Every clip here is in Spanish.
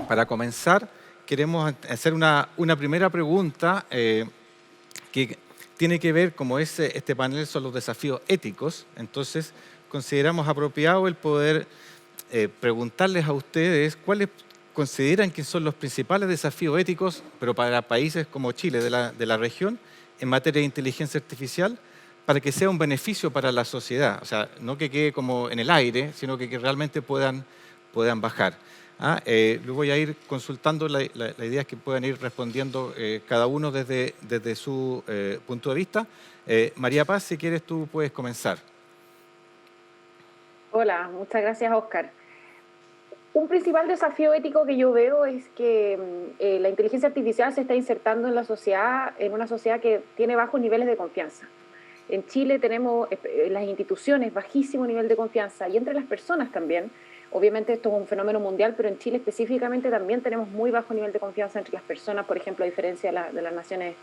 Para comenzar, queremos hacer una primera pregunta que tiene que ver, como este panel son los desafíos éticos, entonces consideramos apropiado el poder preguntarles a ustedes cuáles consideran que son los principales desafíos éticos, pero para países como Chile, de la región, en materia de inteligencia artificial, para que sea un beneficio para la sociedad. O sea, no que quede como en el aire, sino que realmente puedan bajar. Lo voy a ir consultando, la idea es que puedan ir respondiendo cada uno desde su punto de vista. María Paz, si quieres tú puedes comenzar. Hola, muchas gracias, Oscar. Un principal desafío ético que yo veo es que la inteligencia artificial se está insertando en la sociedad, en una sociedad que tiene bajos niveles de confianza. En Chile tenemos en las instituciones bajísimo nivel de confianza y entre las personas también. Obviamente esto es un fenómeno mundial, pero en Chile específicamente también tenemos muy bajo nivel de confianza entre las personas, por ejemplo, a diferencia de las naciones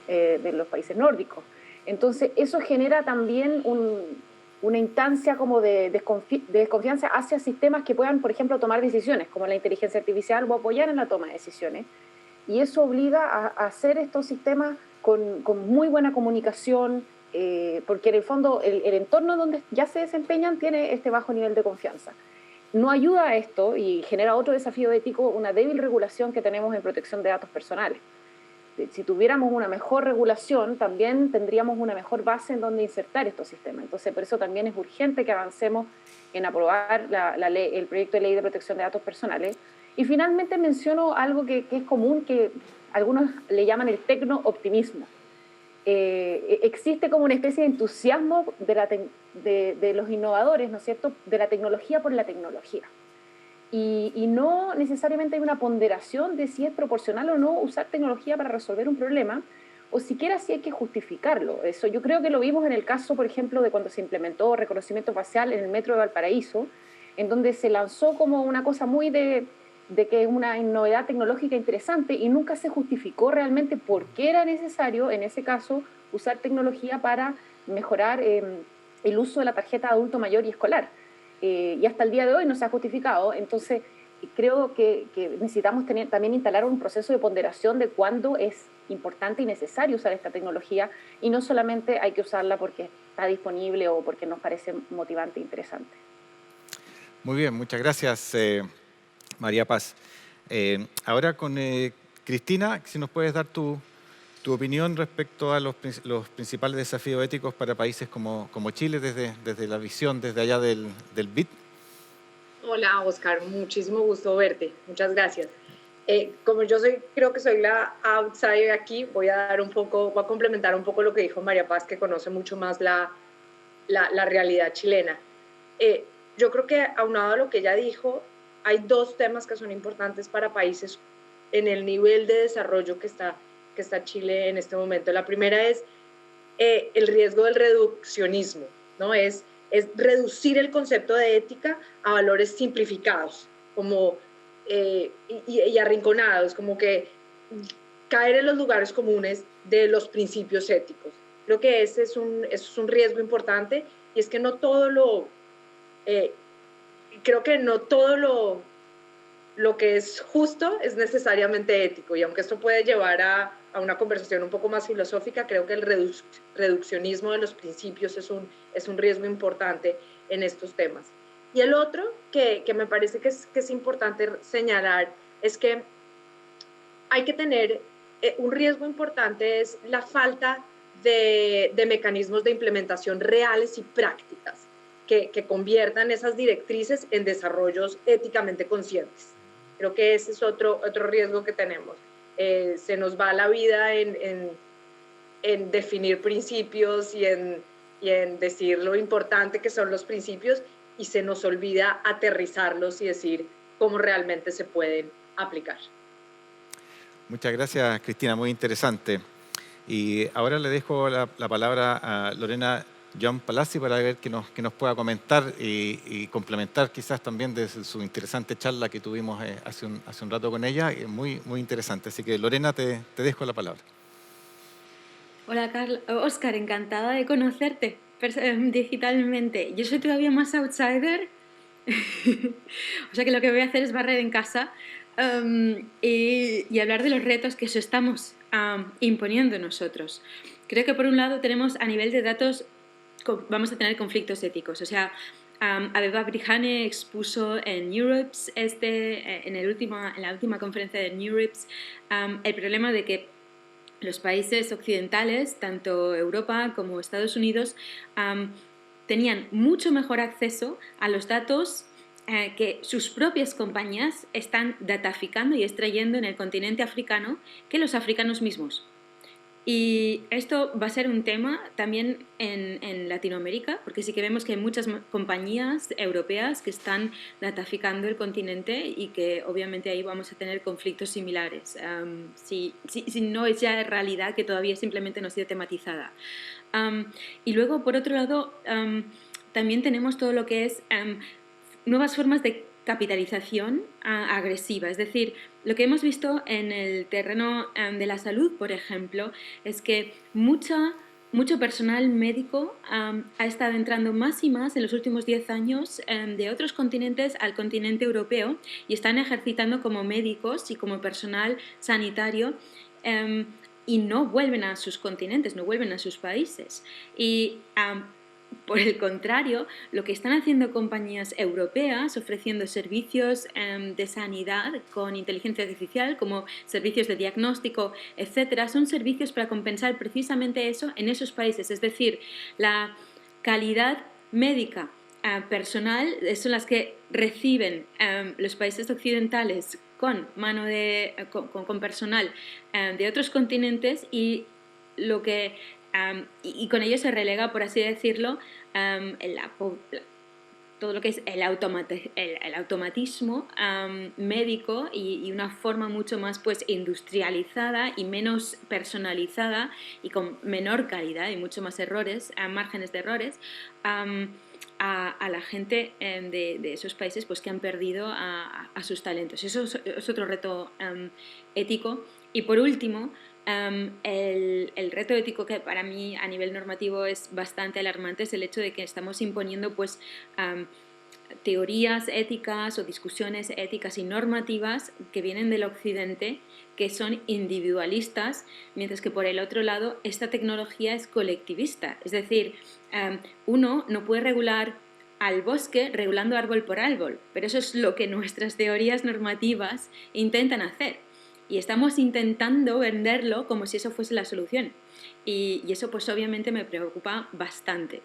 de los países nórdicos. Entonces, eso genera también una instancia como de desconfianza hacia sistemas que puedan, por ejemplo, tomar decisiones, como la inteligencia artificial, o apoyar en la toma de decisiones. Y eso obliga a hacer estos sistemas con muy buena comunicación, porque en el fondo el entorno donde ya se desempeñan tiene este bajo nivel de confianza. No ayuda a esto y genera otro desafío ético, una débil regulación que tenemos en protección de datos personales. Si tuviéramos una mejor regulación, también tendríamos una mejor base en donde insertar estos sistemas. Entonces, por eso también es urgente que avancemos en aprobar el proyecto de ley de protección de datos personales. Y finalmente menciono algo que es común, que algunos le llaman el tecno-optimismo. Existe como una especie de entusiasmo de los innovadores, ¿no es cierto?, de la tecnología por la tecnología. Y no necesariamente hay una ponderación de si es proporcional o no usar tecnología para resolver un problema, o siquiera si hay que justificarlo. Eso yo creo que lo vimos en el caso, por ejemplo, de cuando se implementó reconocimiento facial en el metro de Valparaíso, en donde se lanzó como una cosa muy de que es una novedad tecnológica interesante y nunca se justificó realmente por qué era necesario, en ese caso, usar tecnología para mejorar el uso de la tarjeta adulto mayor y escolar. Y hasta el día de hoy no se ha justificado. Entonces, creo que necesitamos también instalar un proceso de ponderación de cuándo es importante y necesario usar esta tecnología y no solamente hay que usarla porque está disponible o porque nos parece motivante e interesante. Muy bien, muchas gracias, María Paz. Ahora con Cristina, si nos puedes dar tu opinión respecto a los principales desafíos éticos para países como Chile, desde la visión, desde allá del BID. Hola, Oscar, muchísimo gusto verte. Muchas gracias. Como yo creo que soy la outsider aquí, voy a complementar un poco lo que dijo María Paz, que conoce mucho más la realidad chilena. Yo creo que aunado a lo que ella dijo, hay dos temas que son importantes para países en el nivel de desarrollo que está Chile en este momento. La primera es el riesgo del reduccionismo, ¿no? Es reducir el concepto de ética a valores simplificados, como y arrinconados, como que caer en los lugares comunes de los principios éticos. Creo que ese es un riesgo importante, y es que no todo lo que es justo es necesariamente ético, y aunque esto puede llevar a una conversación un poco más filosófica, creo que el reduccionismo de los principios es un riesgo importante en estos temas. Y el otro que me parece que es importante señalar es que hay que tener un riesgo importante, es la falta de mecanismos de implementación reales y prácticas que conviertan esas directrices en desarrollos éticamente conscientes. Creo que ese es otro riesgo que tenemos. Se nos va la vida en definir principios y en decir lo importante que son los principios, y se nos olvida aterrizarlos y decir cómo realmente se pueden aplicar. Muchas gracias, Cristina, muy interesante. Y ahora le dejo la palabra a Lorena John Palazzi para ver que nos pueda comentar y complementar quizás también de su interesante charla que tuvimos hace un rato con ella, muy, muy interesante. Así que Lorena, te dejo la palabra. Hola, Oscar, encantada de conocerte digitalmente. Yo soy todavía más outsider, o sea que lo que voy a hacer es barrer en casa. y hablar de los retos que eso estamos imponiendo nosotros. Creo que por un lado tenemos a nivel de datos, vamos a tener conflictos éticos. O sea, Abeba Brihane expuso en Europes, en la última conferencia de Europes, el problema de que los países occidentales, tanto Europa como Estados Unidos, tenían mucho mejor acceso a los datos que sus propias compañías están dataficando y extrayendo en el continente africano que los africanos mismos. Y esto va a ser un tema también en Latinoamérica, porque sí que vemos que hay muchas compañías europeas que están dataficando el continente y que obviamente ahí vamos a tener conflictos similares. Si no es ya realidad que todavía simplemente no ha sido tematizada. Y luego, por otro lado, también tenemos todo lo que es nuevas formas de capitalización agresiva. Es decir, lo que hemos visto en el terreno de la salud, por ejemplo, es que mucho personal médico ha estado entrando más y más en los últimos 10 años de otros continentes al continente europeo y están ejercitando como médicos y como personal sanitario y no vuelven a sus continentes, no vuelven a sus países. Y por el contrario, lo que están haciendo compañías europeas ofreciendo servicios de sanidad con inteligencia artificial, como servicios de diagnóstico, etcétera, son servicios para compensar precisamente eso en esos países. Es decir, la calidad médica personal son las que reciben los países occidentales con con personal de otros continentes y lo que y con ello se relega, por así decirlo, todo lo que es el automatismo médico y una forma mucho más pues industrializada y menos personalizada y con menor calidad y mucho más errores, márgenes de errores, a la gente de esos países pues, que han perdido a sus talentos. Eso es otro reto ético. Y por último, el reto ético que para mí a nivel normativo es bastante alarmante es el hecho de que estamos imponiendo pues, teorías éticas o discusiones éticas y normativas que vienen del occidente que son individualistas, mientras que por el otro lado esta tecnología es colectivista. Es decir, uno no puede regular al bosque regulando árbol por árbol, pero eso es lo que nuestras teorías normativas intentan hacer. Y estamos intentando venderlo como si eso fuese la solución. Y eso pues obviamente me preocupa bastante.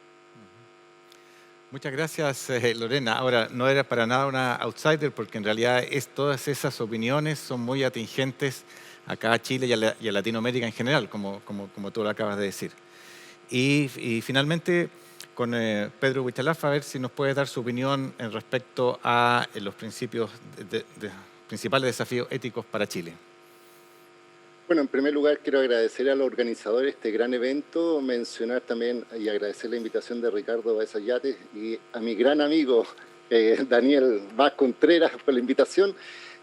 Muchas gracias, Lorena. Ahora, no era para nada una outsider porque en realidad todas esas opiniones son muy atingentes acá a Chile y a Latinoamérica en general, como tú lo acabas de decir. Y finalmente, con Pedro Huichalaf, a ver si nos puede dar su opinión en respecto a los principios principales desafíos éticos para Chile. Bueno, en primer lugar quiero agradecer a los organizadores de este gran evento, mencionar también y agradecer la invitación de Ricardo Baeza Yates y a mi gran amigo Daniel Vaz Contreras por la invitación.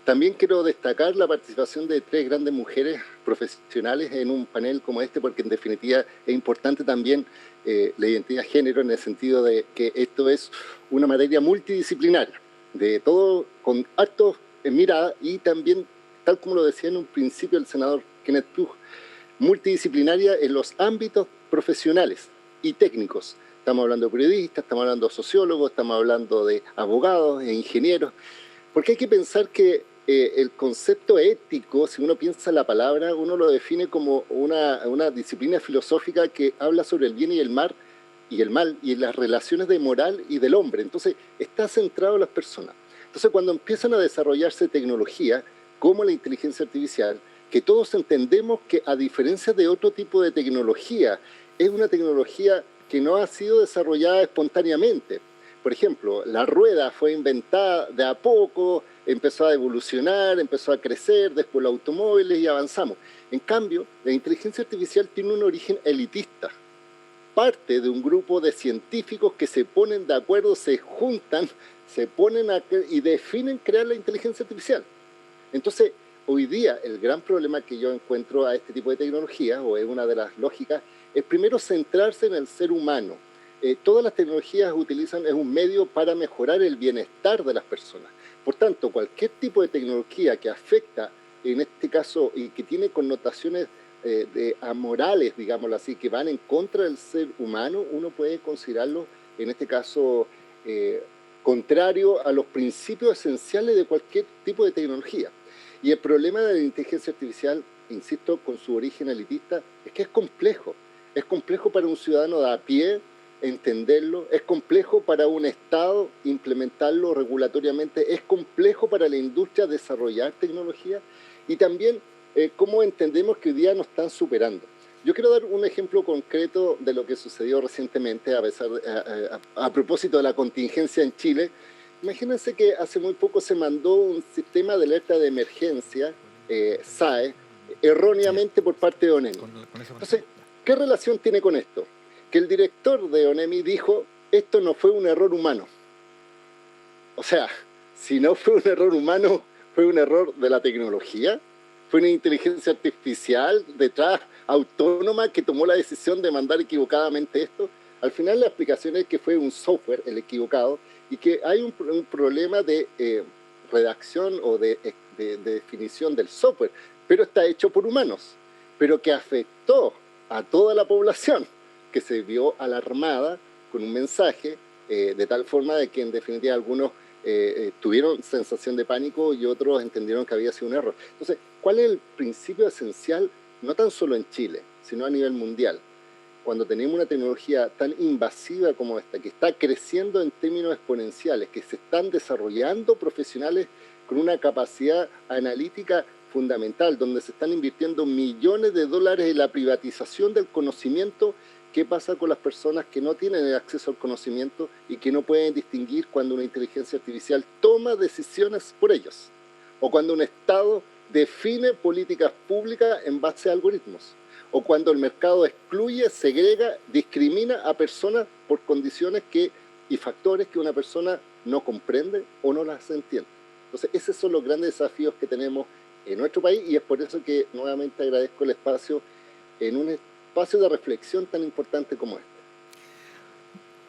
También quiero destacar la participación de 3 grandes mujeres profesionales en un panel como este, porque en definitiva es importante también la identidad de género en el sentido de que esto es una materia multidisciplinaria, de todo con actos en mirada y también, tal como lo decía en un principio el senador Kenneth Plug, multidisciplinaria en los ámbitos profesionales y técnicos. Estamos hablando de periodistas, estamos hablando de sociólogos, estamos hablando de abogados e ingenieros, porque hay que pensar que el concepto ético, si uno piensa la palabra, uno lo define como una disciplina filosófica que habla sobre el bien y el mal y las relaciones de moral y del hombre. Entonces, está centrado en las personas. Entonces, cuando empiezan a desarrollarse tecnología, como la inteligencia artificial, que todos entendemos que a diferencia de otro tipo de tecnología, es una tecnología que no ha sido desarrollada espontáneamente. Por ejemplo, la rueda fue inventada de a poco, empezó a evolucionar, empezó a crecer, después los automóviles y avanzamos. En cambio, la inteligencia artificial tiene un origen elitista. Parte de un grupo de científicos que se ponen de acuerdo, se juntan, se ponen y definen crear la inteligencia artificial. Entonces, hoy día el gran problema que yo encuentro a este tipo de tecnología, o es una de las lógicas, es primero centrarse en el ser humano. Todas las tecnologías utilizan es un medio para mejorar el bienestar de las personas. Por tanto, cualquier tipo de tecnología que afecta, en este caso, y que tiene connotaciones amorales, digámoslo así, que van en contra del ser humano, uno puede considerarlo, en este caso, contrario a los principios esenciales de cualquier tipo de tecnología. Y el problema de la inteligencia artificial, insisto, con su origen elitista, es que es complejo. Es complejo para un ciudadano de a pie entenderlo, es complejo para un Estado implementarlo regulatoriamente, es complejo para la industria desarrollar tecnología y también cómo entendemos que hoy día nos están superando. Yo quiero dar un ejemplo concreto de lo que sucedió recientemente a propósito de la contingencia en Chile. Imagínense que hace muy poco se mandó un sistema de alerta de emergencia, SAE, erróneamente por parte de ONEMI. Entonces, ¿qué relación tiene con esto? Que el director de ONEMI dijo, esto no fue un error humano. O sea, si no fue un error humano, fue un error de la tecnología, fue una inteligencia artificial detrás, autónoma, que tomó la decisión de mandar equivocadamente esto. Al final la explicación es que fue un software el equivocado y que hay un problema de redacción o de definición del software, pero está hecho por humanos, pero que afectó a toda la población, que se vio alarmada con un mensaje de tal forma de que en definitiva algunos tuvieron sensación de pánico y otros entendieron que había sido un error. Entonces, ¿cuál es el principio esencial, no tan solo en Chile, sino a nivel mundial? Cuando tenemos una tecnología tan invasiva como esta, que está creciendo en términos exponenciales, que se están desarrollando profesionales con una capacidad analítica fundamental, donde se están invirtiendo millones de dólares en la privatización del conocimiento. ¿Qué pasa con las personas que no tienen el acceso al conocimiento y que no pueden distinguir cuando una inteligencia artificial toma decisiones por ellos? O cuando un Estado define políticas públicas en base a algoritmos. O cuando el mercado excluye, segrega, discrimina a personas por condiciones y factores que una persona no comprende o no las entiende. Entonces, esos son los grandes desafíos que tenemos en nuestro país y es por eso que nuevamente agradezco el espacio en un espacio de reflexión tan importante como este.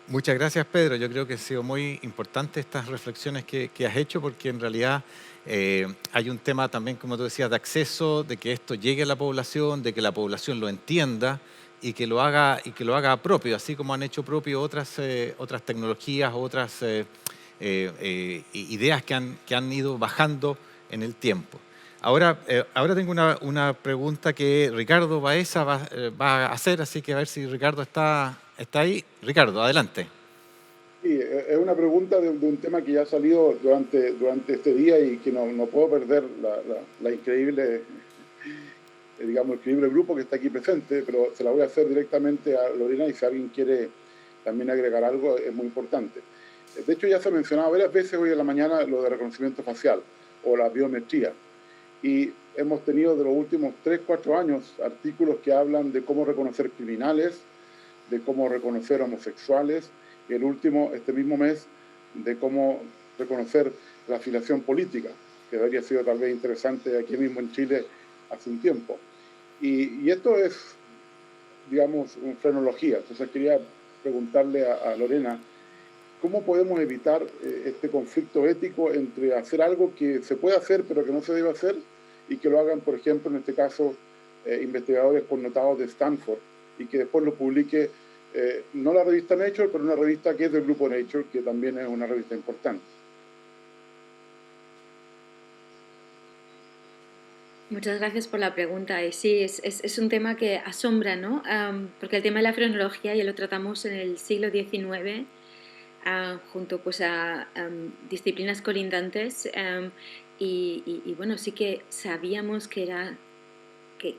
Muchas gracias, Pedro. Yo creo que han sido muy importantes estas reflexiones que has hecho, porque en realidad hay un tema también, como tú decías, de acceso, de que esto llegue a la población, de que la población lo entienda y que lo haga propio, así como han hecho propio otras tecnologías, otras ideas que han ido bajando en el tiempo. Ahora tengo una pregunta que Ricardo Baeza va a hacer, así que a ver si Ricardo está ahí. Ricardo, adelante. Sí, es una pregunta de un tema que ya ha salido durante este día y que no puedo perder la increíble, digamos, increíble grupo que está aquí presente, pero se la voy a hacer directamente a Lorena y si alguien quiere también agregar algo es muy importante. De hecho, ya se ha mencionado varias veces hoy en la mañana lo de reconocimiento facial o la biometría. Y hemos tenido de los últimos 3-4 años artículos que hablan de cómo reconocer criminales, de cómo reconocer homosexuales, y el último, este mismo mes, de cómo reconocer la afiliación política, que habría sido tal vez interesante aquí mismo en Chile hace un tiempo. Y esto es, digamos, una frenología. Entonces quería preguntarle a Lorena, ¿cómo podemos evitar este conflicto ético entre hacer algo que se puede hacer pero que no se debe hacer y que lo hagan, por ejemplo, en este caso, investigadores connotados de Stanford y que después lo publique no la revista Nature, pero una revista que es del grupo Nature, que también es una revista importante? Muchas gracias por la pregunta. Y sí, es un tema que asombra, ¿no? Porque el tema de la frenología ya lo tratamos en el siglo XIX, junto pues, a disciplinas colindantes y bueno, sí que sabíamos que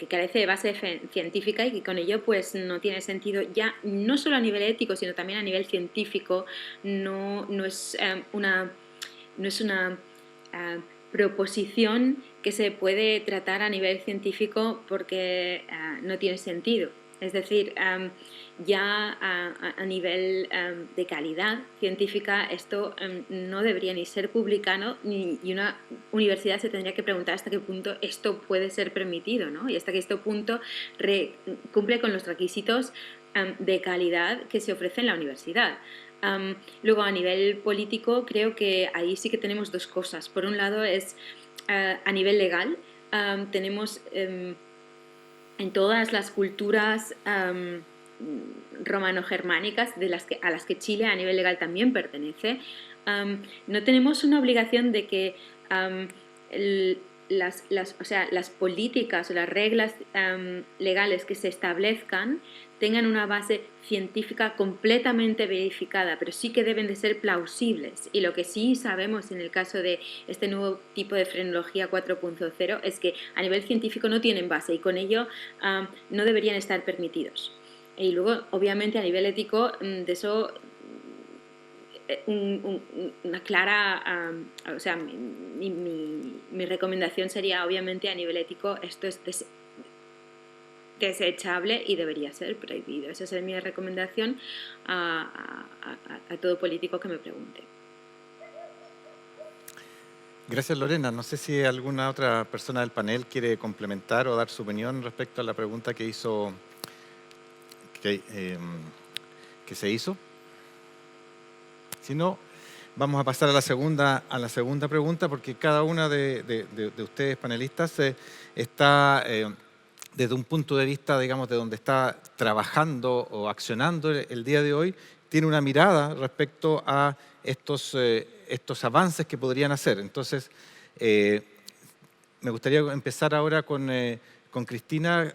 carece de base científica y que con ello pues no tiene sentido ya no solo a nivel ético sino también a nivel científico. No es una proposición que se puede tratar a nivel científico porque no tiene sentido. Es decir, ya a nivel de calidad científica esto no debería ni ser publicado y una universidad se tendría que preguntar hasta qué punto esto puede ser permitido, ¿no? Y hasta qué punto cumple con los requisitos de calidad que se ofrece en la universidad. Luego, a nivel político, creo que ahí sí que tenemos dos cosas. Por un lado, es a nivel legal. Tenemos en todas las culturas romano-germánicas a las que Chile a nivel legal también pertenece, no tenemos una obligación de que las políticas o las reglas legales que se establezcan tengan una base científica completamente verificada, pero sí que deben de ser plausibles. Y lo que sí sabemos en el caso de este nuevo tipo de frenología 4.0 es que a nivel científico no tienen base y con ello no deberían estar permitidos. Y luego, obviamente, a nivel ético, de eso una clara, o sea, mi recomendación sería, obviamente, a nivel ético, esto es desechable y debería ser prohibido. Esa es mi recomendación a todo político que me pregunte. Gracias, Lorena. No sé si alguna otra persona del panel quiere complementar o dar su opinión respecto a la pregunta que hizo, que se hizo. Si no, vamos a pasar a la segunda pregunta, porque cada una de ustedes panelistas está desde un punto de vista, digamos, de donde está trabajando o accionando el día de hoy, tiene una mirada respecto a estos avances que podrían hacer. Entonces, me gustaría empezar ahora con Cristina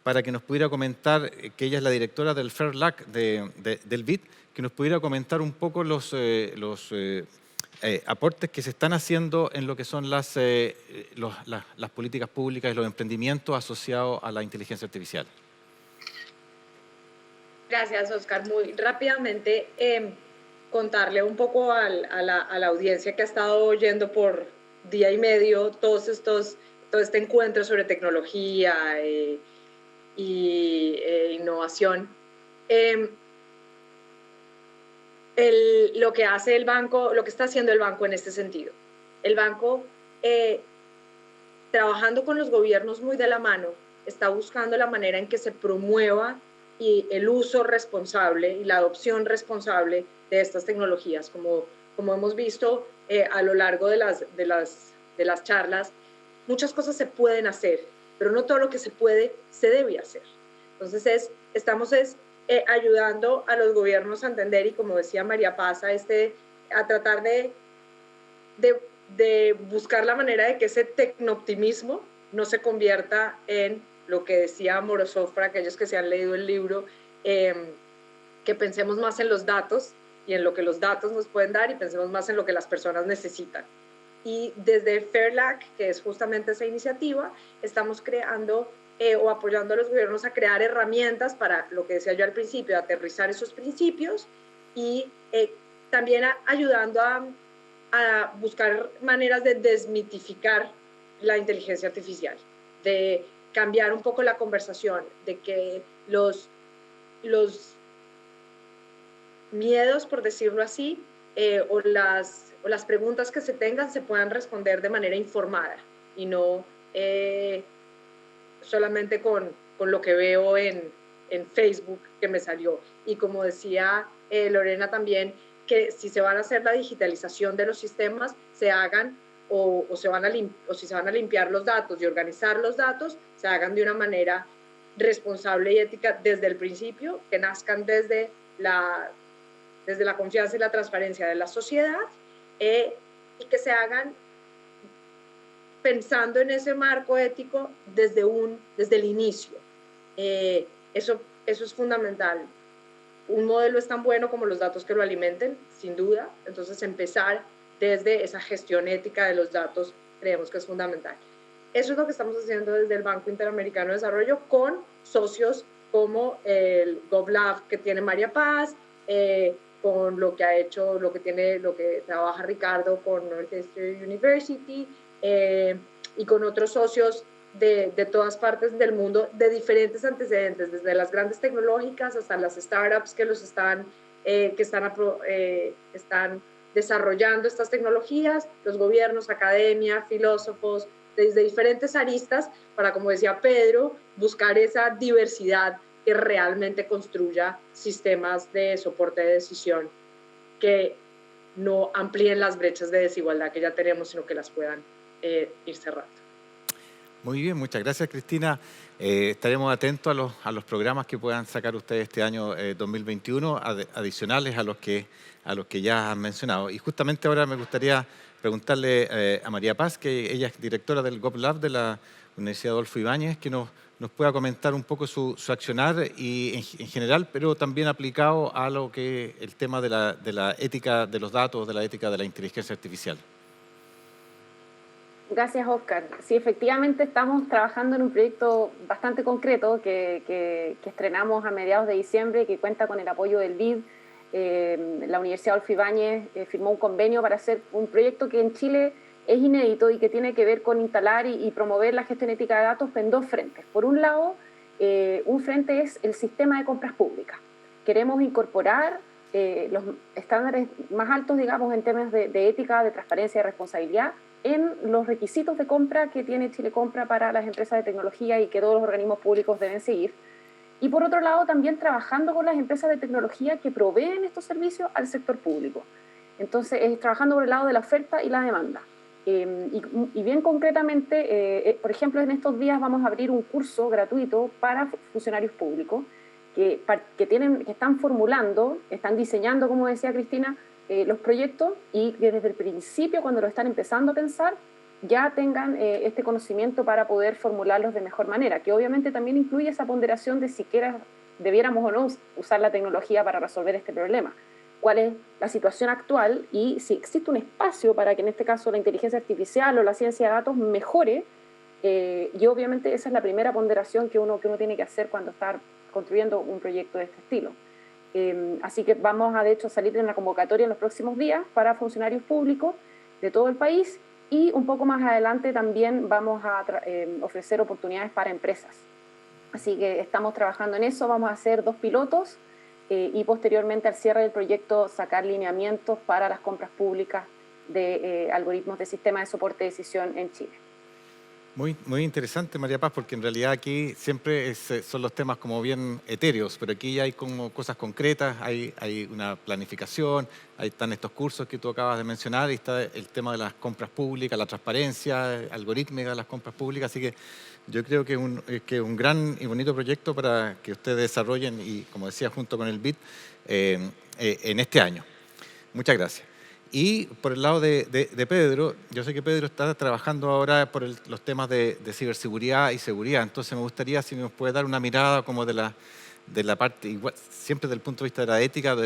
para que nos pudiera comentar, que ella es la directora del FAIRLAC del BID, que nos pudiera comentar un poco los aportes que se están haciendo en lo que son las políticas públicas y los emprendimientos asociados a la inteligencia artificial. Gracias, Oscar. Muy rápidamente, contarle un poco a la audiencia que ha estado oyendo por día y medio todo este encuentro sobre tecnología y innovación. Lo que hace el banco, lo que está haciendo el banco en este sentido. El banco, trabajando con los gobiernos muy de la mano, está buscando la manera en que se promueva el uso responsable y la adopción responsable de estas tecnologías. Como hemos visto a lo largo de las charlas, muchas cosas se pueden hacer, pero no todo lo que se puede se debe hacer. Entonces, estamos ayudando a los gobiernos a entender, y como decía María Paz, a tratar de buscar la manera de que ese tecnooptimismo no se convierta en lo que decía Morozov, para aquellos que se han leído el libro, que pensemos más en los datos y en lo que los datos nos pueden dar, y pensemos más en lo que las personas necesitan. Y desde FAIRLAC, que es justamente esa iniciativa, estamos creando o apoyando a los gobiernos a crear herramientas para, lo que decía yo al principio, aterrizar esos principios, y también ayudando a buscar maneras de desmitificar la inteligencia artificial, de cambiar un poco la conversación, de que los miedos, por decirlo así, o las preguntas que se tengan se puedan responder de manera informada y no solamente con lo que veo en Facebook que me salió. Y como decía Lorena también, que si se van a hacer la digitalización de los sistemas, se hagan o si se van a limpiar los datos y organizar los datos, se hagan de una manera responsable y ética desde el principio, que nazcan desde la confianza y la transparencia de la sociedad, y que se hagan pensando en ese marco ético desde el inicio. Eso es fundamental. Un modelo es tan bueno como los datos que lo alimenten, sin duda. Entonces, empezar desde esa gestión ética de los datos creemos que es fundamental. Eso es lo que estamos haciendo desde el Banco Interamericano de Desarrollo con socios como el GovLab que tiene María Paz, con lo que trabaja Ricardo con Northeastern University, y con otros socios de todas partes del mundo, de diferentes antecedentes, desde las grandes tecnológicas hasta las startups que están desarrollando estas tecnologías, los gobiernos, academia, filósofos, desde diferentes aristas, para, como decía Pedro, buscar esa diversidad que realmente construya sistemas de soporte de decisión que no amplíen las brechas de desigualdad que ya tenemos, sino que las puedan ir cerrando. Muy bien, muchas gracias, Cristina. Estaremos atentos a los programas que puedan sacar ustedes este año 2021, adicionales a los que ya han mencionado. Y justamente ahora me gustaría preguntarle a María Paz, que ella es directora del GovLab de la Universidad Adolfo Ibáñez, que nos pueda comentar un poco su accionar y en general, pero también aplicado a lo que el tema de la ética de los datos, de la ética de la inteligencia artificial. Gracias, Oscar. Sí, efectivamente estamos trabajando en un proyecto bastante concreto que estrenamos a mediados de diciembre, que cuenta con el apoyo del BID. La Universidad Adolfo Ibáñez firmó un convenio para hacer un proyecto que en Chile es inédito y que tiene que ver con instalar y promover la gestión ética de datos en dos frentes. Por un lado, un frente es el sistema de compras públicas. Queremos incorporar los estándares más altos, digamos, en temas de ética, de transparencia y responsabilidad en los requisitos de compra que tiene Chile Compra para las empresas de tecnología y que todos los organismos públicos deben seguir. Y por otro lado, también trabajando con las empresas de tecnología que proveen estos servicios al sector público. Entonces, trabajando por el lado de la oferta y la demanda. Y bien concretamente, por ejemplo, en estos días vamos a abrir un curso gratuito para funcionarios públicos que están formulando, están diseñando, como decía Cristina, los proyectos y que desde el principio, cuando lo están empezando a pensar, ya tengan este conocimiento para poder formularlos de mejor manera, que obviamente también incluye esa ponderación de si debiéramos o no usar la tecnología para resolver este problema, cuál es la situación actual y si existe un espacio para que en este caso la inteligencia artificial o la ciencia de datos mejore, y obviamente esa es la primera ponderación que uno tiene que hacer cuando está construyendo un proyecto de este estilo. Así que vamos a, de hecho, salir en la convocatoria en los próximos días para funcionarios públicos de todo el país y un poco más adelante también vamos a ofrecer oportunidades para empresas. Así que estamos trabajando en eso, vamos a hacer 2 pilotos y posteriormente al cierre del proyecto sacar lineamientos para las compras públicas de algoritmos de sistema de soporte de decisión en Chile. Muy interesante, María Paz, porque en realidad aquí siempre son los temas como bien etéreos, pero aquí ya hay como cosas concretas, hay una planificación, ahí están estos cursos que tú acabas de mencionar, y está el tema de las compras públicas, la transparencia algorítmica de las compras públicas, así que yo creo que es un gran y bonito proyecto para que ustedes desarrollen y, como decía, junto con el BID en este año. Muchas gracias. Y por el lado de Pedro, yo sé que Pedro está trabajando ahora por los temas de ciberseguridad y seguridad, entonces me gustaría si nos puede dar una mirada como de la parte, igual, siempre desde el punto de vista de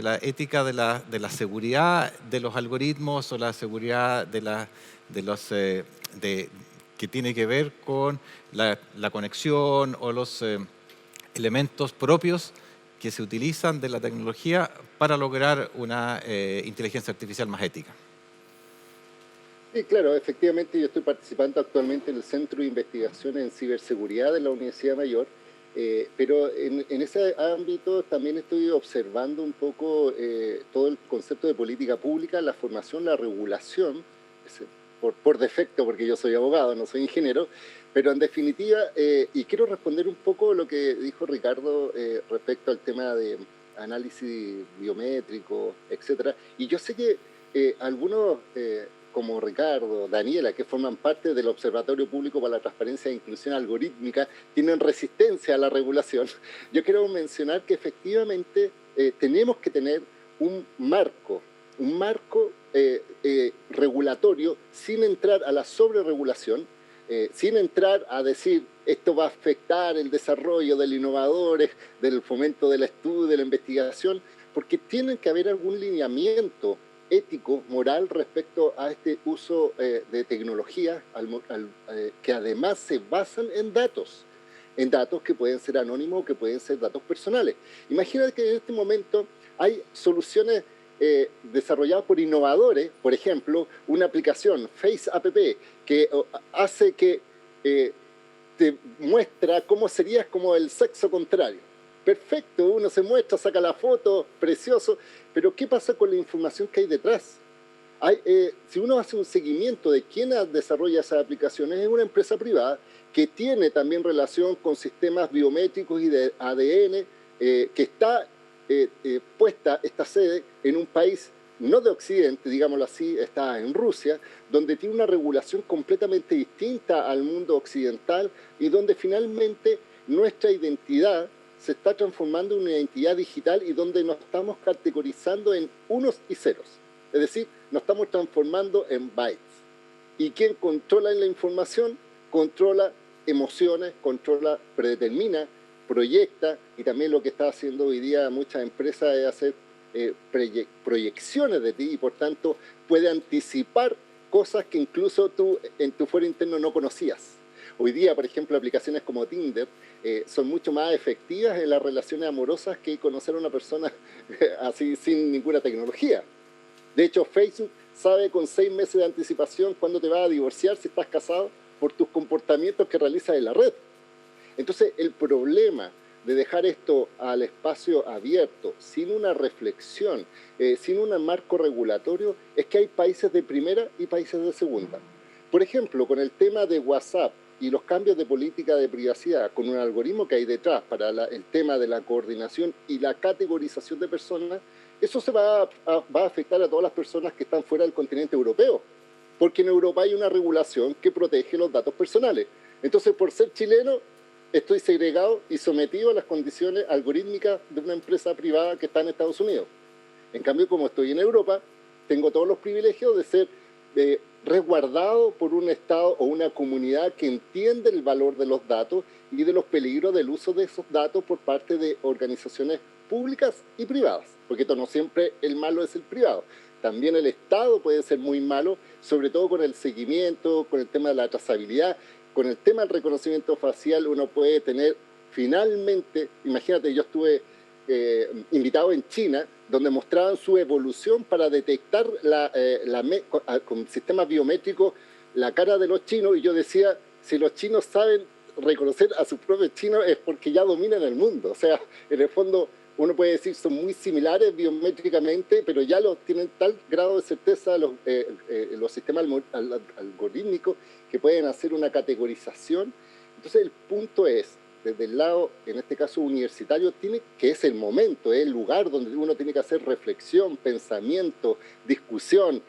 la ética de la seguridad de los algoritmos o la seguridad que tiene que ver con la conexión o los elementos propios que se utilizan de la tecnología para lograr una inteligencia artificial más ética. Sí, claro, efectivamente yo estoy participando actualmente en el Centro de Investigación en Ciberseguridad de la Universidad Mayor, pero en ese ámbito también estoy observando un poco todo el concepto de política pública, la formación, la regulación, por defecto, porque yo soy abogado, no soy ingeniero, pero en definitiva, y quiero responder un poco lo que dijo Ricardo respecto al tema de análisis biométrico, etcétera. Y yo sé que algunos, como Ricardo, Daniela, que forman parte del Observatorio Público para la Transparencia e Inclusión Algorítmica, tienen resistencia a la regulación. Yo quiero mencionar que efectivamente tenemos que tener un marco regulatorio sin entrar a la sobreregulación, sin entrar a decir esto va a afectar el desarrollo del innovadores, del fomento del estudio, de la investigación, porque tiene que haber algún lineamiento ético, moral respecto a este uso de tecnología que además se basan en datos que pueden ser anónimos o que pueden ser datos personales. Imagínate que en este momento hay soluciones desarrolladas por innovadores, por ejemplo, una aplicación, Face App, que hace que te muestra cómo serías como el sexo contrario. Perfecto, uno se muestra, saca la foto, precioso, pero ¿qué pasa con la información que hay detrás? Si uno hace un seguimiento de quién desarrolla esas aplicaciones, es una empresa privada que tiene también relación con sistemas biométricos y de ADN, que está puesta esta sede en un país no de Occidente, digámoslo así, está en Rusia, donde tiene una regulación completamente distinta al mundo occidental y donde finalmente nuestra identidad se está transformando en una identidad digital y donde nos estamos categorizando en unos y ceros. Es decir, nos estamos transformando en bytes. Y quien controla la información, controla emociones, controla, predetermina, proyecta, y también lo que está haciendo hoy día muchas empresas es hacer proyecciones de ti y por tanto puede anticipar cosas que incluso tú en tu fuero interno no conocías. Hoy día, por ejemplo, aplicaciones como Tinder son mucho más efectivas en las relaciones amorosas que conocer a una persona así sin ninguna tecnología. De hecho, Facebook sabe con 6 meses de anticipación cuándo te vas a divorciar si estás casado por tus comportamientos que realizas en la red. Entonces, el problema de dejar esto al espacio abierto, sin una reflexión, sin un marco regulatorio, es que hay países de primera y países de segunda. Por ejemplo, con el tema de WhatsApp y los cambios de política de privacidad, con un algoritmo que hay detrás para el tema de la coordinación y la categorización de personas, eso se va a afectar a todas las personas que están fuera del continente europeo, porque en Europa hay una regulación que protege los datos personales. Entonces, por ser chileno, estoy segregado y sometido a las condiciones algorítmicas de una empresa privada que está en Estados Unidos. En cambio, como estoy en Europa, tengo todos los privilegios de ser resguardado por un Estado o una comunidad que entiende el valor de los datos y de los peligros del uso de esos datos por parte de organizaciones públicas y privadas, porque no siempre el malo es el privado. También el Estado puede ser muy malo, sobre todo con el seguimiento, con el tema de la trazabilidad. Con el tema del reconocimiento facial uno puede tener finalmente, imagínate, yo estuve invitado en China, donde mostraban su evolución para detectar con sistemas biométricos la cara de los chinos, y yo decía, si los chinos saben reconocer a sus propios chinos es porque ya dominan el mundo. O sea, en el fondo uno puede decir son muy similares biométricamente, pero ya tienen tal grado de certeza los sistemas algorítmicos que pueden hacer una categorización. Entonces el punto es, desde el lado, en este caso universitario, que es el momento, es el lugar donde uno tiene que hacer reflexión, pensamiento, discusión,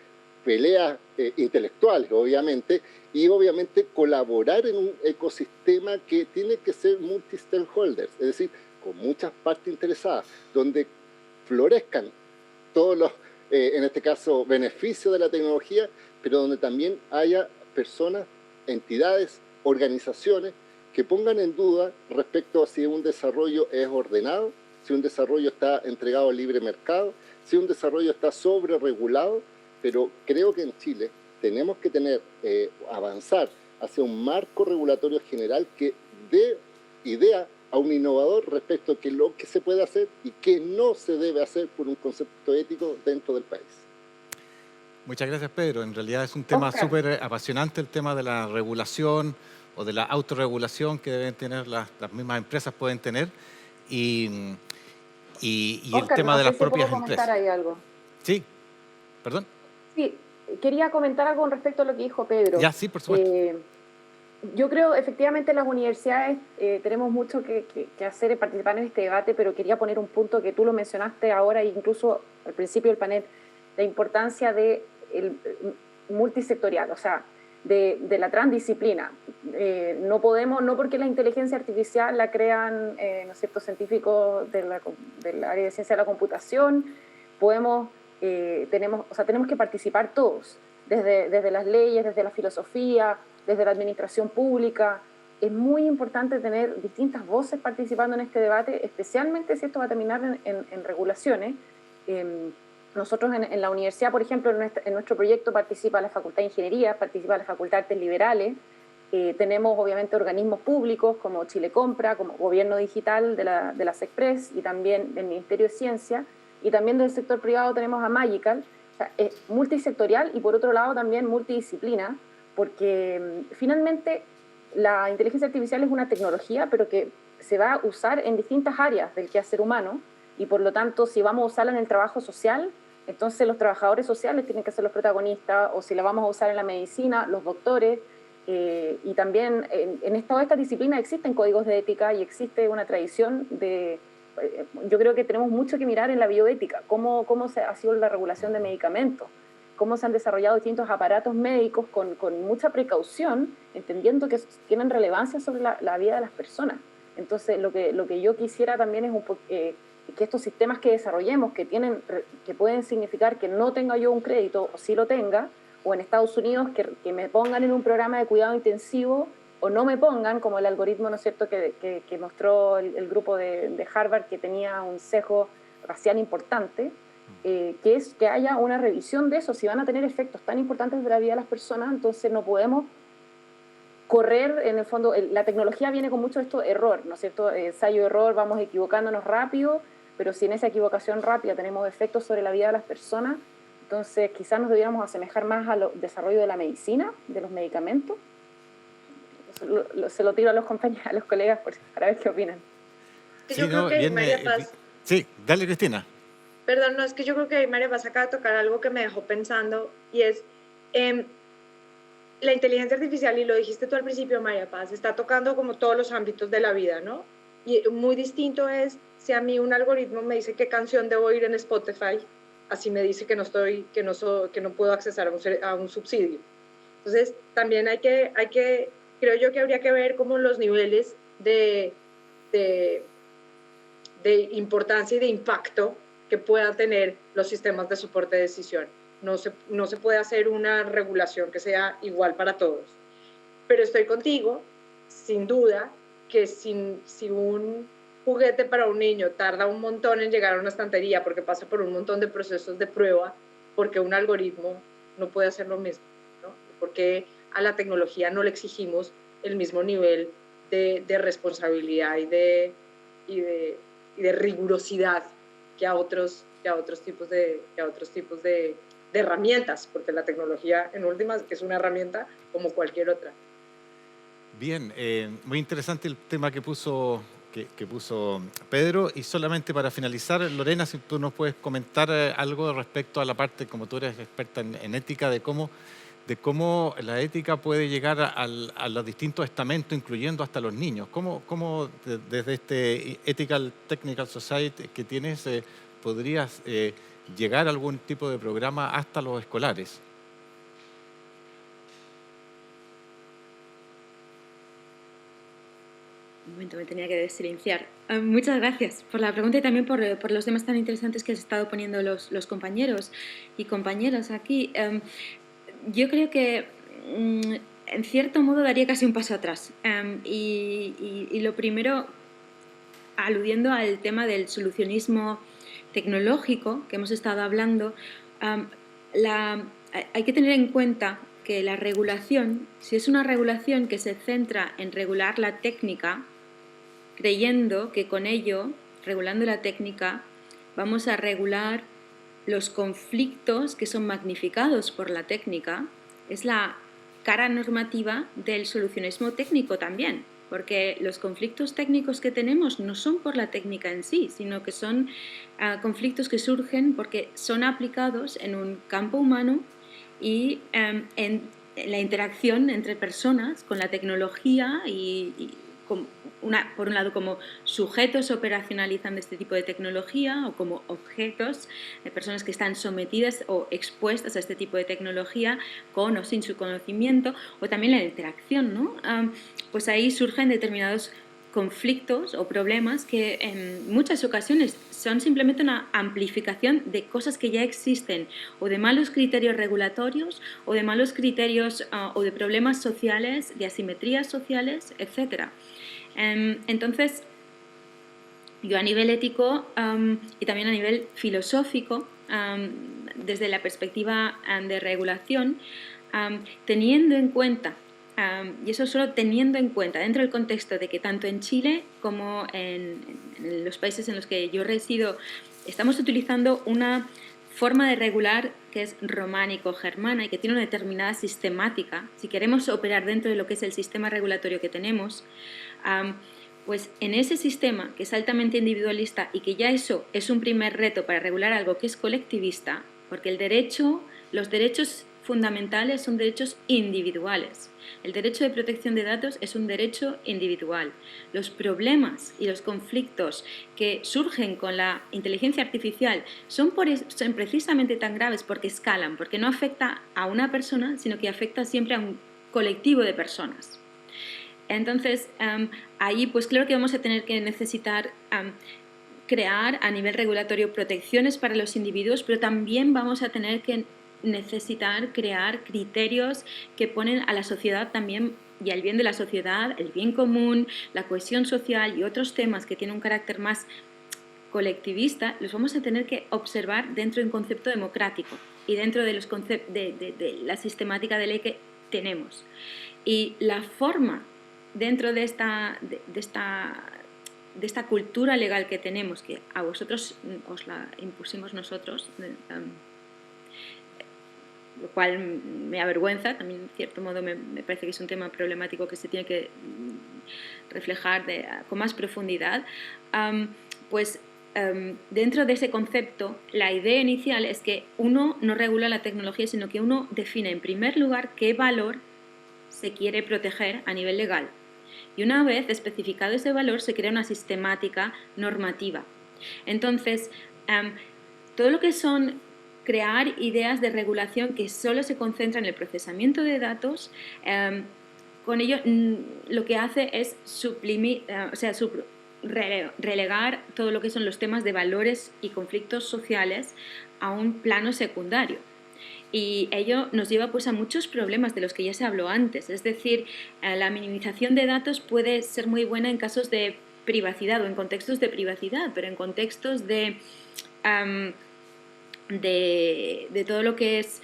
peleas intelectuales, obviamente, y obviamente colaborar en un ecosistema que tiene que ser multi-stakeholders, es decir, con muchas partes interesadas, donde florezcan todos los, en este caso, beneficios de la tecnología, pero donde también haya personas, entidades, organizaciones que pongan en duda respecto a si un desarrollo es ordenado, si un desarrollo está entregado al libre mercado, si un desarrollo está sobreregulado, pero creo que en Chile tenemos que avanzar hacia un marco regulatorio general que dé idea a un innovador respecto a lo que se puede hacer y qué no se debe hacer por un concepto ético dentro del país. Muchas gracias, Pedro. En realidad es un tema súper apasionante, el tema de la regulación o de la autorregulación que deben tener las mismas empresas, pueden tener, y Oscar, el tema no de sé las si puedo propias comentar empresas. ahí algo. Sí, perdón. Sí, quería comentar algo con respecto a lo que dijo Pedro. Ya, sí, por supuesto. Yo creo, efectivamente, las universidades tenemos mucho que hacer y participar en este debate, pero quería poner un punto que tú lo mencionaste ahora, incluso al principio del panel, la importancia del multisectorial, o sea, de la transdisciplina. No podemos, no porque la inteligencia artificial la crean ¿no es cierto?, científicos del área de ciencia de la computación, tenemos que participar todos, desde las leyes, desde la filosofía, desde la administración pública. Es muy importante tener distintas voces participando en este debate, especialmente si esto va a terminar en regulaciones. Nosotros en la universidad, por ejemplo, en nuestro proyecto participa la Facultad de Ingeniería, participa la Facultad de Artes Liberales, tenemos obviamente organismos públicos como Chile Compra, como Gobierno Digital de la SECPRES y también del Ministerio de Ciencia, y también del sector privado tenemos a Magical. O sea, es multisectorial y por otro lado también multidisciplina, porque finalmente la inteligencia artificial es una tecnología, pero que se va a usar en distintas áreas del quehacer humano, y por lo tanto, si vamos a usarla en el trabajo social, entonces los trabajadores sociales tienen que ser los protagonistas, o si la vamos a usar en la medicina, los doctores, y también en todas estas disciplinas existen códigos de ética y existe una tradición de yo creo que tenemos mucho que mirar en la bioética, cómo ha sido la regulación de medicamentos, cómo se han desarrollado distintos aparatos médicos con mucha precaución, entendiendo que tienen relevancia sobre la vida de las personas. Entonces, lo que yo quisiera también es que estos sistemas que desarrollemos, que pueden significar que no tenga yo un crédito, o sí lo tenga, o en Estados Unidos que me pongan en un programa de cuidado intensivo, o no me pongan, como el algoritmo, ¿no es cierto?, que mostró el grupo de Harvard, que tenía un sesgo racial importante, que haya una revisión de eso. Si van a tener efectos tan importantes de la vida de las personas, entonces no podemos correr, en el fondo, la tecnología viene con mucho esto error, ¿no es cierto?, ensayo-error, vamos equivocándonos rápido, pero si en esa equivocación rápida tenemos efectos sobre la vida de las personas, entonces quizás nos debiéramos asemejar más al desarrollo de la medicina, de los medicamentos. Se lo tiro a los compañeros, a los colegas para ver qué opinan. Yo creo que María Paz... Sí, dale, Cristina. Perdón, no, es que yo creo que María Paz acaba de tocar algo que me dejó pensando, y es la inteligencia artificial, y lo dijiste tú al principio, María Paz, está tocando como todos los ámbitos de la vida, ¿no? Y muy distinto es si a mí un algoritmo me dice qué canción debo oír en Spotify, así me dice que no puedo accesar a un subsidio. Entonces, también creo yo que habría que ver como los niveles de importancia y de impacto que puedan tener los sistemas de soporte de decisión. No se puede hacer una regulación que sea igual para todos. Pero estoy contigo, sin duda, que si un juguete para un niño tarda un montón en llegar a una estantería porque pasa por un montón de procesos de prueba, porque un algoritmo no puede hacer lo mismo, ¿no? Porque a la tecnología no le exigimos el mismo nivel de responsabilidad y de rigurosidad que a otros tipos de herramientas, porque la tecnología en últimas es una herramienta como cualquier otra. Bien, muy interesante el tema que puso Pedro, y solamente para finalizar, Lorena, si tú nos puedes comentar algo respecto a la parte, como tú eres experta en ética, de cómo la ética puede llegar a los distintos estamentos, incluyendo hasta los niños. ¿Cómo desde este Ethical Technical Society que tienes podrías llegar a algún tipo de programa hasta los escolares? Un momento, me tenía que desilenciar. Muchas gracias por la pregunta y también por los temas tan interesantes que has estado poniendo los compañeros y compañeras aquí. Yo creo que en cierto modo daría casi un paso atrás. Y lo primero, aludiendo al tema del solucionismo tecnológico que hemos estado hablando, hay que tener en cuenta que la regulación, si es una regulación que se centra en regular la técnica, creyendo que con ello, regulando la técnica, vamos a regular los conflictos que son magnificados por la técnica, es la cara normativa del solucionismo técnico también, porque los conflictos técnicos que tenemos no son por la técnica en sí, sino que son conflictos que surgen porque son aplicados en un campo humano y en la interacción entre personas con la tecnología por un lado como sujetos operacionalizan de este tipo de tecnología o como objetos de personas que están sometidas o expuestas a este tipo de tecnología con o sin su conocimiento, o también la interacción, ¿no? Pues ahí surgen determinados conflictos o problemas que en muchas ocasiones son simplemente una amplificación de cosas que ya existen, o de malos criterios regulatorios, o de malos criterios o de problemas sociales, de asimetrías sociales, etc. Entonces, yo a nivel ético y también a nivel filosófico, desde la perspectiva de regulación, teniendo en cuenta, y eso solo teniendo en cuenta dentro del contexto de que tanto en Chile como en los países en los que yo resido estamos utilizando una forma de regular que es románico-germana y que tiene una determinada sistemática. Si queremos operar dentro de lo que es el sistema regulatorio que tenemos, pues en ese sistema que es altamente individualista y que ya eso es un primer reto para regular algo que es colectivista, porque los derechos fundamentales son derechos individuales. El derecho de protección de datos es un derecho individual. Los problemas y los conflictos que surgen con la inteligencia artificial son precisamente tan graves porque escalan, porque no afecta a una persona, sino que afecta siempre a un colectivo de personas. Entonces, ahí pues claro que vamos a tener que necesitar crear a nivel regulatorio protecciones para los individuos, pero también vamos a tener que necesitar crear criterios que ponen a la sociedad también y al bien de la sociedad, el bien común, la cohesión social y otros temas que tienen un carácter más colectivista, los vamos a tener que observar dentro de un concepto democrático y dentro de, de la sistemática de ley que tenemos. Y la forma dentro de esta cultura legal que tenemos, que a vosotros os la impusimos nosotros, lo cual me avergüenza, también en cierto modo me parece que es un tema problemático que se tiene que reflejar con más profundidad, dentro de ese concepto la idea inicial es que uno no regula la tecnología, sino que uno define en primer lugar qué valor se quiere proteger a nivel legal. Y una vez especificado ese valor se crea una sistemática normativa. Entonces, todo lo que son crear ideas de regulación que solo se concentran en el procesamiento de datos, con ello lo que hace es relegar todo lo que son los temas de valores y conflictos sociales a un plano secundario. Y ello nos lleva pues a muchos problemas de los que ya se habló antes. Es decir, la minimización de datos puede ser muy buena en casos de privacidad o en contextos de privacidad, pero en contextos de todo lo que es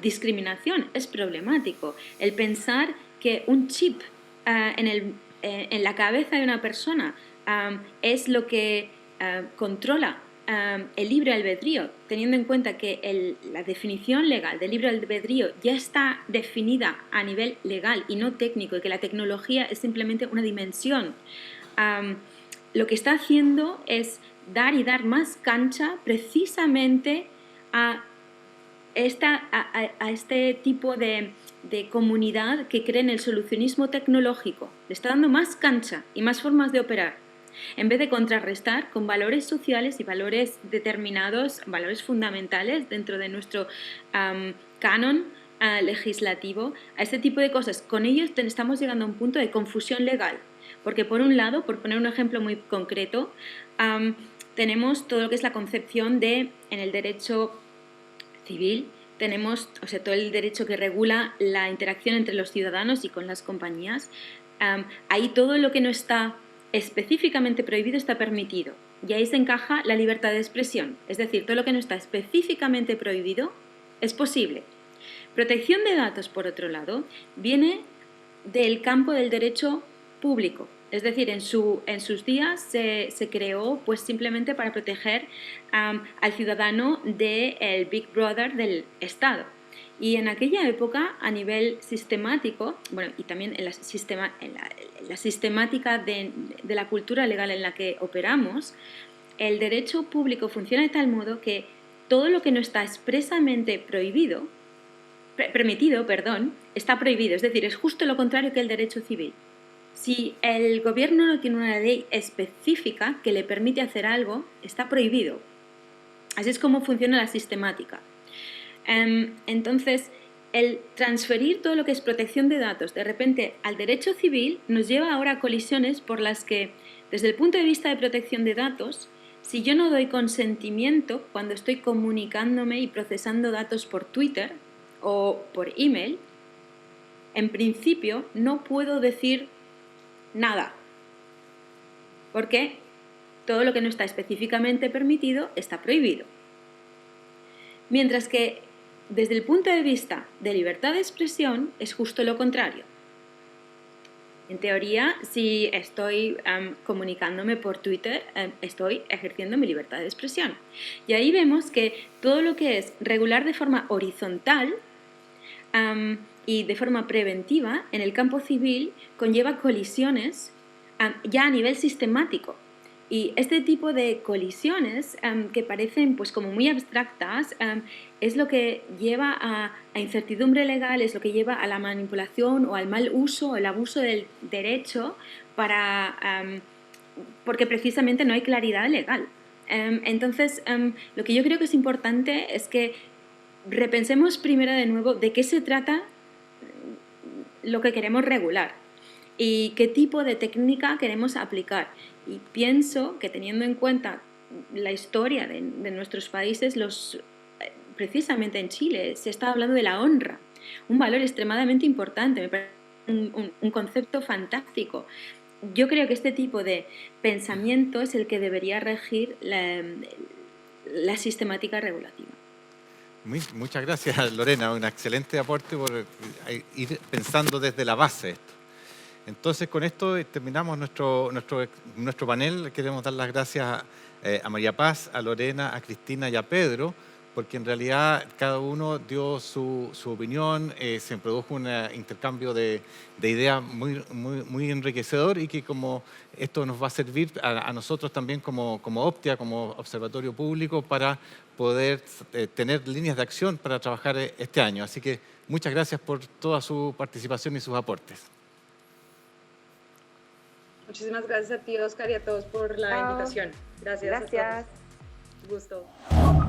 discriminación es problemático. El pensar que un chip en la cabeza de una persona es lo que controla el libre albedrío, teniendo en cuenta que la definición legal del libre albedrío ya está definida a nivel legal y no técnico, y que la tecnología es simplemente una dimensión. Lo que está haciendo es dar más cancha precisamente a este tipo de comunidad que cree en el solucionismo tecnológico. Le está dando más cancha y más formas de operar, en vez de contrarrestar con valores sociales y valores determinados, valores fundamentales dentro de nuestro canon legislativo, a este tipo de cosas. Con ellos estamos llegando a un punto de confusión legal, porque por un lado, por poner un ejemplo muy concreto, tenemos todo lo que es la concepción en el derecho civil, tenemos todo el derecho que regula la interacción entre los ciudadanos y con las compañías. Ahí todo lo que no está específicamente prohibido está permitido, y ahí se encaja la libertad de expresión, es decir, todo lo que no está específicamente prohibido es posible. Protección de datos, por otro lado, viene del campo del derecho público, es decir, en sus días se creó pues simplemente para proteger al ciudadano del Big Brother del Estado. Y en aquella época, a nivel sistemático, bueno, y también en la sistemática de la cultura legal en la que operamos, el derecho público funciona de tal modo que todo lo que no está expresamente permitido, está prohibido. Es decir, es justo lo contrario que el derecho civil. Si el gobierno no tiene una ley específica que le permite hacer algo, está prohibido. Así es como funciona la sistemática. Entonces, el transferir todo lo que es protección de datos de repente al derecho civil nos lleva ahora a colisiones por las que, desde el punto de vista de protección de datos, si yo no doy consentimiento cuando estoy comunicándome y procesando datos por Twitter o por email, en principio no puedo decir nada, porque todo lo que no está específicamente permitido está prohibido. Mientras que desde el punto de vista de libertad de expresión es justo lo contrario. En teoría, si estoy comunicándome por Twitter, estoy ejerciendo mi libertad de expresión. Y ahí vemos que todo lo que es regular de forma horizontal y de forma preventiva en el campo civil conlleva colisiones ya a nivel sistemático. Y este tipo de colisiones que parecen pues como muy abstractas es lo que lleva a incertidumbre legal, es lo que lleva a la manipulación o al mal uso o el abuso del derecho porque precisamente no hay claridad legal. Entonces, lo que yo creo que es importante es que repensemos primero de nuevo de qué se trata lo que queremos regular y qué tipo de técnica queremos aplicar. Y pienso que teniendo en cuenta la historia de nuestros países, precisamente en Chile se está hablando de la honra, un valor extremadamente importante, me parece un concepto fantástico. Yo creo que este tipo de pensamiento es el que debería regir la sistemática regulativa. Muchas gracias, Lorena. Un excelente aporte por ir pensando desde la base esto. Entonces, con esto terminamos nuestro panel. Queremos dar las gracias a María Paz, a Lorena, a Cristina y a Pedro, porque en realidad cada uno dio su opinión, se produjo un intercambio de ideas muy enriquecedor y que como esto nos va a servir a nosotros también como Optia, como observatorio público, para poder tener líneas de acción para trabajar este año. Así que muchas gracias por toda su participación y sus aportes. Muchísimas gracias a ti, Oscar, y a todos por la invitación. Gracias. Gracias. A todos. Gusto.